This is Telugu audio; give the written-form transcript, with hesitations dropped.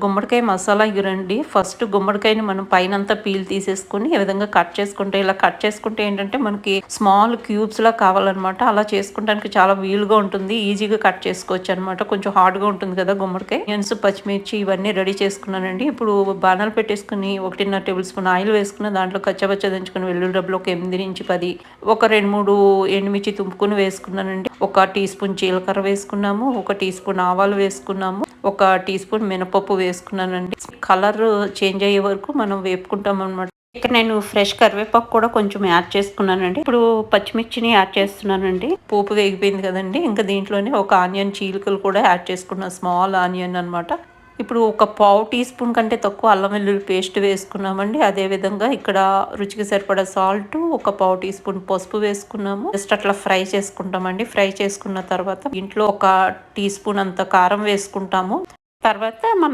గుమ్మడికాయ మసాలా ఇగురండి. ఫస్ట్ గుమ్మడికాయని మనం పైనంతా పీల్ తీసేసుకొని ఈ విధంగా కట్ చేసుకుంటే, ఇలా కట్ చేసుకుంటే ఏంటంటే మనకి స్మాల్ క్యూబ్స్‌లా కావాలనమాట. అలా చేసుకోవడానికి చాలా వీలుగా ఉంటుంది. ఈజీగా కట్ చేసుకోవచ్చనమాట. కొంచెం హార్డ్‌గా ఉంటుంది కదా గుమ్మడికాయ. ఆనియన్స్, పచ్చిమిర్చి ఇవన్నీ రెడీ చేసుకున్నానండి. ఇప్పుడు బాణాలు పెట్టేసుకొని 1.5 టేబుల్ స్పూన్ ఆయిల్ వేసుకున్న దాంట్లో కచ్చాపచ్చా దంచుకున్న వెల్లుల్లి డబ్బులు ఒక 8-10, ఒక 2, 3 ఎండుమిర్చి తుంపుకొని వేసుకున్నానండి. ఒక టీ స్పూన్ జీలకర్ర వేసుకున్నాము. ఒక టీ స్పూన్ ఆవాలు వేసుకున్నాము. ఒక టీ స్పూన్ మినపప్పు వేసుకున్నానండి. కలర్ చేంజ్ అయ్యే వరకు మనం వేపుకుంటాం అనమాట. ఇక్కడ నేను ఫ్రెష్ కరివేపాకు కూడా కొంచెం యాడ్ చేసుకున్నానండి. ఇప్పుడు పచ్చిమిర్చిని యాడ్ చేస్తున్నానండి. పోపు వేగిపోయింది కదండి. ఇంకా దీంట్లోనే ఒక ఆనియన్ చీలికలు కూడా యాడ్ చేసుకున్నాను. స్మాల్ ఆనియన్ అనమాట. ఇప్పుడు ఒక పావు టీ స్పూన్ కంటే తక్కువ అల్లం వెల్లుల్లి పేస్ట్ వేసుకున్నామండి. అదేవిధంగా ఇక్కడ రుచికి సరిపడా సాల్ట్, ఒక పావు టీ స్పూన్ పసుపు వేసుకున్నాము. జస్ట్ అట్లా ఫ్రై చేసుకుంటామండి. ఫ్రై చేసుకున్న తర్వాత ఇంట్లో ఒక టీ స్పూన్ అంత కారం వేసుకుంటాము. తర్వాత మనం